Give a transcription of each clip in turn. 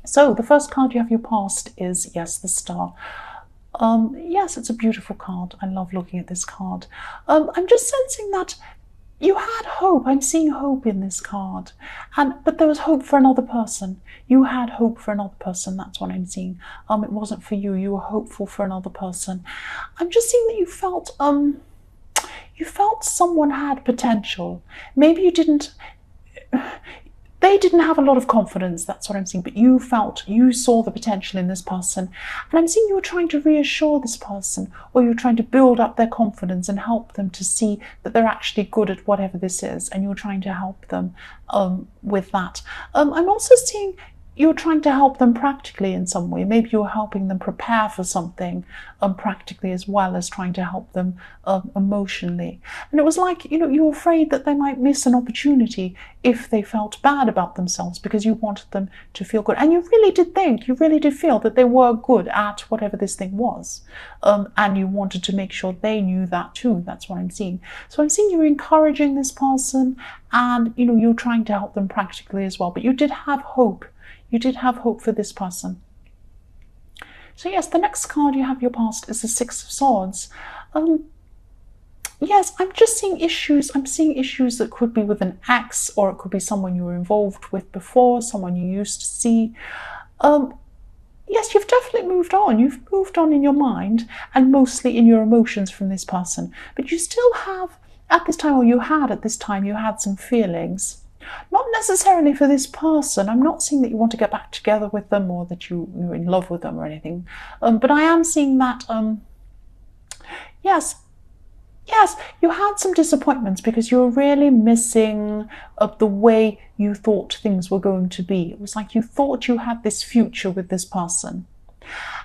So the first card you have your past is, yes, the Star. Yes, it's a beautiful card. I love looking at this card. I'm just sensing that you had hope. I'm seeing hope in this card. But there was hope for another person. You had hope for another person. That's what I'm seeing. It wasn't for you. You were hopeful for another person. I'm just seeing that you felt someone had potential. Maybe you didn't. They didn't have a lot of confidence, that's what I'm seeing, but you saw the potential in this person. And I'm seeing you were trying to reassure this person, or you're trying to build up their confidence and help them to see that they're actually good at whatever this is, and you're trying to help them with that. I'm also seeing you're trying to help them practically in some way. Maybe you're helping them prepare for something practically, as well as trying to help them emotionally. And it was like, you were afraid that they might miss an opportunity if they felt bad about themselves, because you wanted them to feel good. And you really did feel that they were good at whatever this thing was. And you wanted to make sure they knew that too. That's what I'm seeing. So I'm seeing you encouraging this person, and you're trying to help them practically as well. But you did have hope. You did have hope for this person. So yes, the next card you have your past is the Six of Swords. Yes, I'm just seeing issues. I'm seeing issues that could be with an ex, or it could be someone you were involved with before, someone you used to see. Yes, you've definitely moved on. You've moved on in your mind and mostly in your emotions from this person. But you still have, at this time, or you had at this time, you had some feelings. Not necessarily for this person. I'm not seeing that you want to get back together with them, or that you're in love with them or anything. But I am seeing that, yes, you had some disappointments because you were really missing the way you thought things were going to be. It was like you thought you had this future with this person.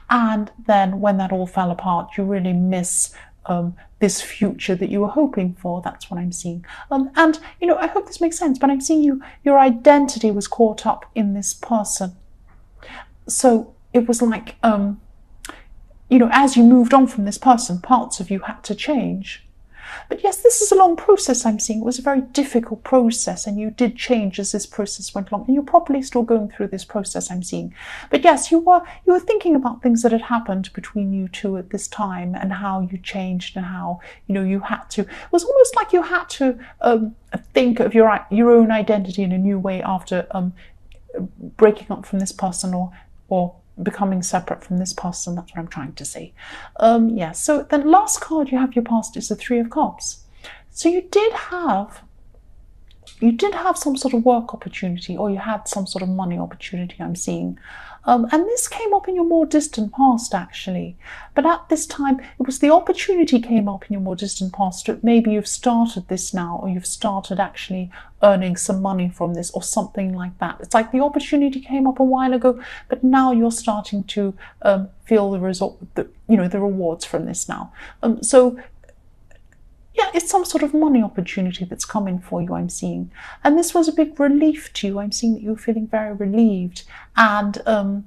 And then when that all fell apart, you really miss this future that you were hoping for. That's what I'm seeing. And I hope this makes sense, but I'm seeing your identity was caught up in this person. So it was like, as you moved on from this person, parts of you had to change. But yes, this is a long process I'm seeing. It was a very difficult process, and you did change as this process went along, and you're probably still going through this process I'm seeing. But yes, you were thinking about things that had happened between you two at this time, and how you changed, and how you had to. It was almost like you had to think of your own identity in a new way after breaking up from this person, or becoming separate from this person. That's what I'm trying to say. So the last card you have your past is the Three of Cups. So you did have some sort of work opportunity, or you had some sort of money opportunity I'm seeing. And this came up in your more distant past, actually. But at this time, it was the opportunity came up in your more distant past. Maybe you've started this now, or you've started actually earning some money from this, or something like that. It's like the opportunity came up a while ago, but now you're starting to feel the rewards from this now. Yeah, it's some sort of money opportunity that's coming for you, I'm seeing. And this was a big relief to you. I'm seeing that you're feeling very relieved. And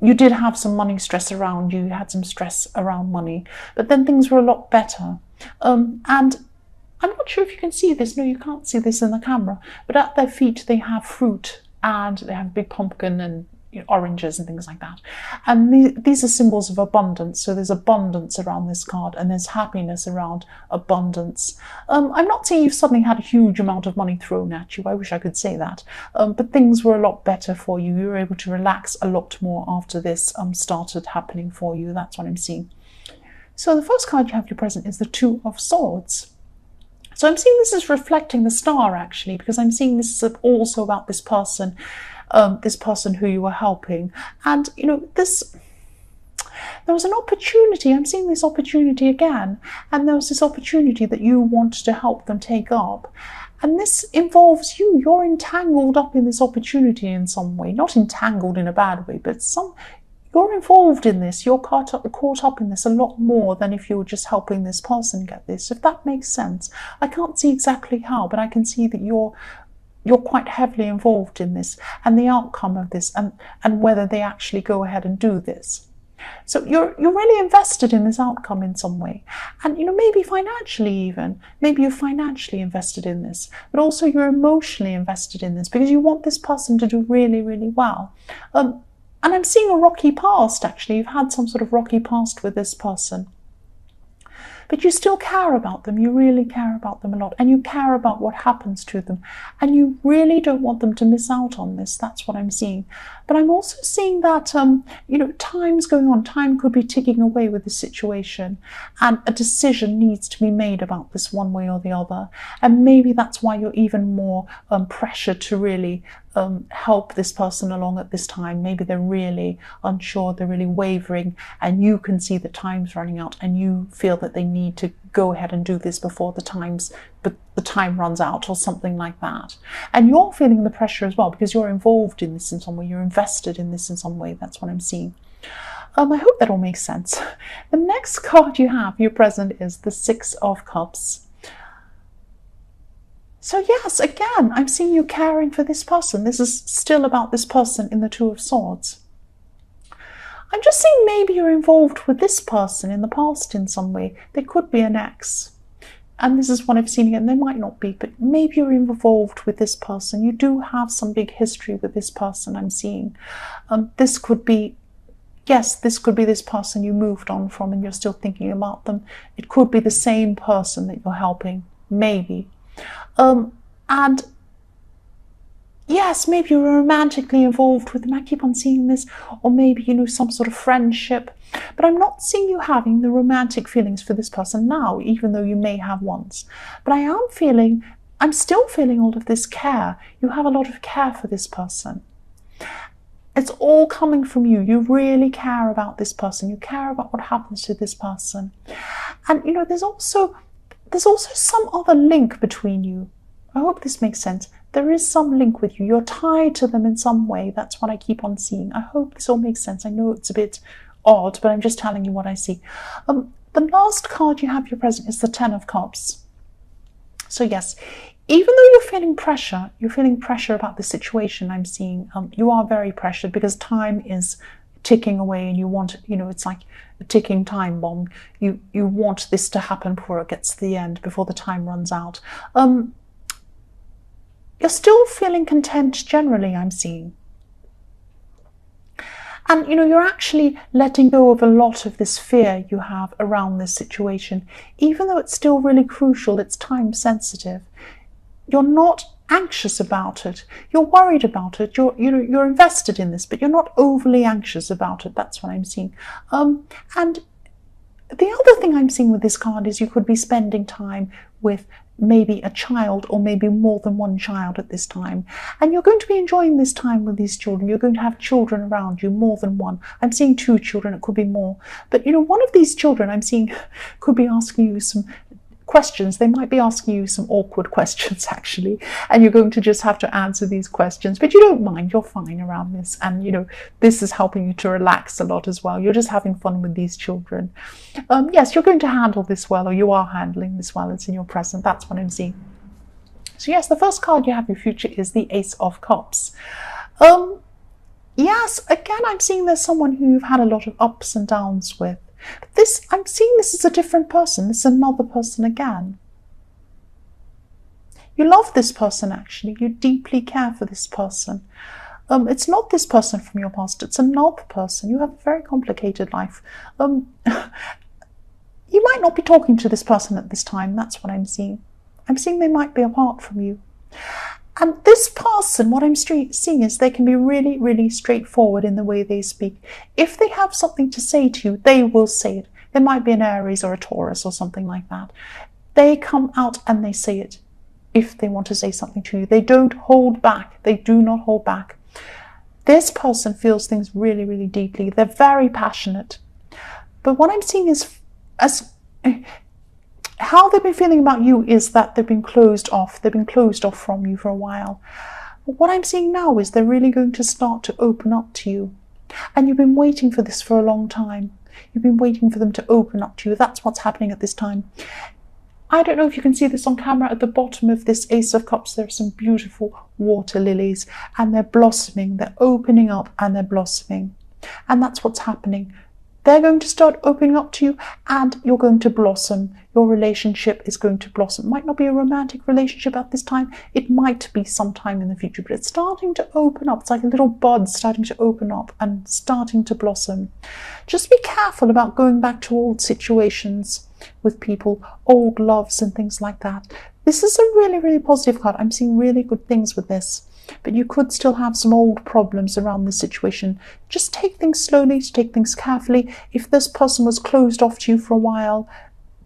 you did have some money stress around you. You had some stress around money. But then things were a lot better. And I'm not sure if you can see this. No, you can't see this in the camera. But at their feet, they have fruit. And they have a big pumpkin and oranges and things like that. And these are symbols of abundance. So there's abundance around this card, and there's happiness around abundance. I'm not saying you've suddenly had a huge amount of money thrown at you. I wish I could say that. But things were a lot better for you. You were able to relax a lot more after this started happening for you. That's what I'm seeing. So the first card you have your present is the Two of Swords. So I'm seeing this is reflecting the Star, actually, because I'm seeing this is also about this person who you were helping. And there was an opportunity. I'm seeing this opportunity again, and there was this opportunity that you wanted to help them take up, and this involves you. You're entangled up in this opportunity in some way, not entangled in a bad way, but you're involved in this. You're caught up in this a lot more than if you were just helping this person get this, if that makes sense. I can't see exactly how, but I can see that you're quite heavily involved in this, and the outcome of this, and whether they actually go ahead and do this. So you're really invested in this outcome in some way. And, maybe financially even. Maybe you're financially invested in this. But also you're emotionally invested in this because you want this person to do really, really well. And I'm seeing a rocky past, actually. You've had some sort of rocky past with this person. But you still care about them. You really care about them a lot. And you care about what happens to them. And you really don't want them to miss out on this. That's what I'm seeing. But I'm also seeing that, time's going on. Time could be ticking away with this situation. And a decision needs to be made about this one way or the other. And maybe that's why you're even more pressured to really help this person along at this time. Maybe they're really unsure, they're really wavering, and you can see that time's running out and you feel that they need to go ahead and do this before the time runs out or something like that. And you're feeling the pressure as well because you're involved in this in some way, you're invested in this in some way. That's what I'm seeing. I hope that all makes sense. The next card you have, your present, is the Six of Cups. So yes, again, I'm seeing you caring for this person. This is still about this person in the Two of Swords. I'm just seeing maybe you're involved with this person in the past in some way. There could be an ex. And this is what I've seen again. There might not be, but maybe you're involved with this person. You do have some big history with this person, I'm seeing. This could be this person you moved on from and you're still thinking about them. It could be the same person that you're helping, maybe. And yes, maybe you're romantically involved with them. I keep on seeing this. Or maybe, some sort of friendship. But I'm not seeing you having the romantic feelings for this person now, even though you may have once. But I'm still feeling all of this care. You have a lot of care for this person. It's all coming from you. You really care about this person. You care about what happens to this person. And, there's also some other link between you. I hope this makes sense. There is some link with you. You're tied to them in some way. That's what I keep on seeing. I hope this all makes sense. I know it's a bit odd, but I'm just telling you what I see. The last card you have, your present, is the Ten of Cups. So yes, even though you're feeling pressure about the situation I'm seeing, you are very pressured because time is ticking away and you want, it's like a ticking time bomb. You want this to happen before it gets to the end, before the time runs out. You're still feeling content generally, I'm seeing. And, you're actually letting go of a lot of this fear you have around this situation. Even though it's still really crucial, it's time sensitive. You're not anxious about it. You're worried about it. You're invested in this, but you're not overly anxious about it. That's what I'm seeing. And the other thing I'm seeing with this card is you could be spending time with maybe a child or maybe more than one child at this time. And you're going to be enjoying this time with these children. You're going to have children around you, more than one. I'm seeing 2 children, it could be more. But, one of these children I'm seeing could be asking you some questions. They might be asking you some awkward questions, actually, and you're going to just have to answer these questions, but you don't mind. You're fine around this, and this is helping you to relax a lot as well. You're just having fun with these children. Yes, you're going to handle this well, or you are handling this well. It's in your present. That's what I'm seeing. So yes, the first card you have, your future, is the Ace of Cups. Yes, again, I'm seeing there's someone who you've had a lot of ups and downs with. I'm seeing this as a different person. This is another person again. You love this person, actually. You deeply care for this person. It's not this person from your past. It's another person. You have a very complicated life. You might not be talking to this person at this time. That's what I'm seeing. I'm seeing they might be apart from you. And this person, what I'm seeing is they can be really, really straightforward in the way they speak. If they have something to say to you, they will say it. They might be an Aries or a Taurus or something like that. They come out and they say it if they want to say something to you. They don't hold back. They do not hold back. This person feels things really, really deeply. They're very passionate. But what I'm seeing is how they've been feeling about you is that they've been closed off. They've been closed off from you for a while. But what I'm seeing now is they're really going to start to open up to you. And you've been waiting for this for a long time. You've been waiting for them to open up to you. That's what's happening at this time. I don't know if you can see this on camera. At the bottom of this Ace of Cups, there are some beautiful water lilies. And they're blossoming. They're opening up and they're blossoming. And that's what's happening. They're going to start opening up to you and you're going to blossom. Your relationship is going to blossom. It might not be a romantic relationship at this time. It might be sometime in the future, but it's starting to open up. It's like a little bud starting to open up and starting to blossom. Just be careful about going back to old situations with people, old loves and things like that. This is a really, really positive card. I'm seeing really good things with this. But you could still have some old problems around this situation. Just take things slowly, take things carefully. If this person was closed off to you for a while,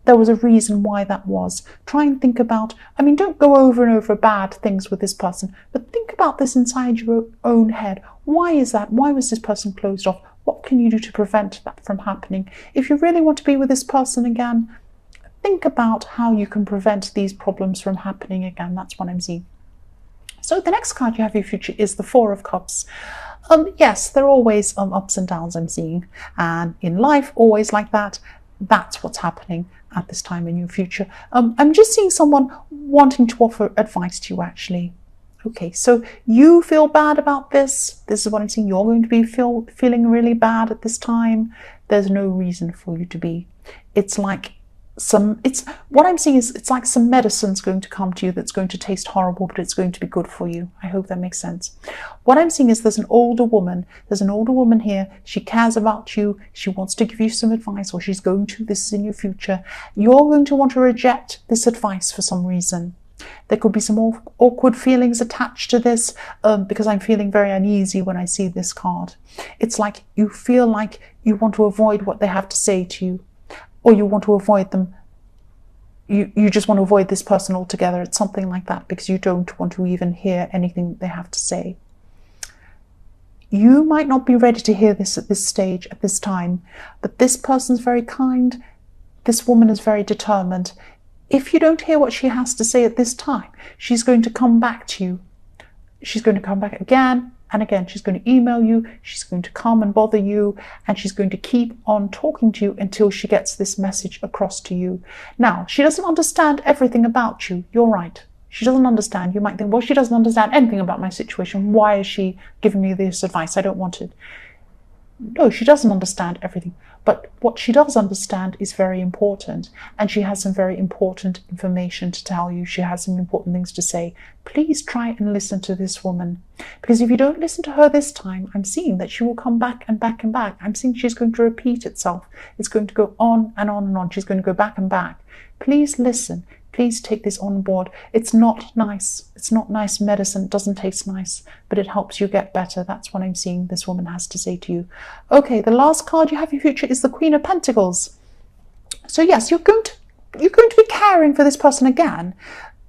there was a reason why that was. Try and think about, don't go over and over bad things with this person, but think about this inside your own head. Why is that? Why was this person closed off? What can you do to prevent that from happening? If you really want to be with this person again, think about how you can prevent these problems from happening again. That's what I'm seeing. So the next card you have in your future is the Four of Cups. Yes, there are always ups and downs I'm seeing. And in life, always like that. That's what's happening at this time in your future. I'm just seeing someone wanting to offer advice to you, actually. Okay, so you feel bad about this. This is what I'm seeing. You're going to be feeling really bad at this time. There's no reason for you to be. It's like what I'm seeing is it's like some medicine's going to come to you that's going to taste horrible, but it's going to be good for you. I hope that makes sense. What I'm seeing is there's an older woman here. She cares about you. She wants to give you some advice, or she's going to. This is in your future. You're going to want to reject this advice for some reason. There could be some awkward feelings attached to this because I'm feeling very uneasy when I see this card. It's like you feel like you want to avoid what they have to say to you, or you want to avoid them. You just want to avoid this person altogether. It's something like that because you don't want to even hear anything they have to say. You might not be ready to hear this at this stage, at this time, but this person's very kind. This woman is very determined. If you don't hear what she has to say at this time, she's going to come back to you. She's going to come back again and again. She's going to email you. She's going to come and bother you, and she's going to keep on talking to you until she gets this message across to you. Now, she doesn't understand everything about you. You're right. She doesn't understand. You might think, well, she doesn't understand anything about my situation. Why is she giving me this advice? I don't want it. No, she doesn't understand everything. But what she does understand is very important, and she has some very important information to tell you. She has some important things to say. Please try and listen to this woman, because if you don't listen to her this time, I'm seeing that she will come back and back and back. I'm seeing she's going to repeat itself. It's going to go on and on and on. She's going to go back and back. Please listen. Please take this on board. It's not nice. It's not nice medicine. It doesn't taste nice, but it helps you get better. That's what I'm seeing this woman has to say to you. Okay, the last card you have in your future is the Queen of Pentacles. So yes, you're going to be caring for this person again.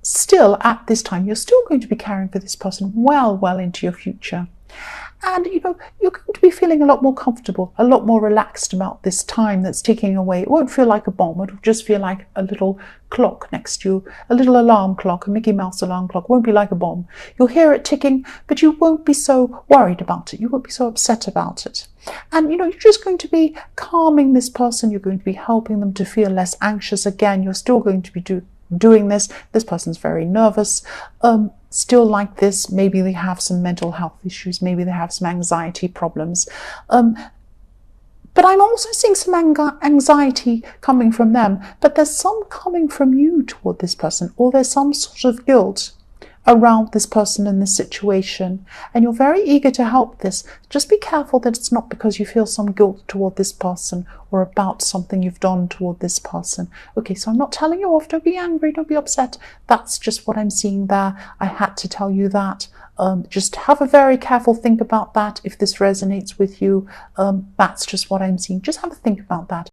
Still at this time, you're still going to be caring for this person well into your future. And, you're going to be feeling a lot more comfortable, a lot more relaxed about this time that's ticking away. It won't feel like a bomb. It will just feel like a little clock next to you, a little alarm clock, a Mickey Mouse alarm clock. It won't be like a bomb. You'll hear it ticking, but you won't be so worried about it. You won't be so upset about it. And, you're just going to be calming this person. You're going to be helping them to feel less anxious again. You're still going to be doing this. This person's very nervous. Still like this. Maybe they have some mental health issues. Maybe they have some anxiety problems. But I'm also seeing some anxiety coming from them. But there's some coming from you toward this person, or there's some sort of guilt around this person in this situation, and you're very eager to help this. Just be careful that it's not because you feel some guilt toward this person or about something you've done toward this person. Okay, so I'm not telling you off. Don't be angry. Don't be upset. That's just what I'm seeing there. I had to tell you that. Just have a very careful think about that. If this resonates with you, that's just what I'm seeing. Just have a think about that.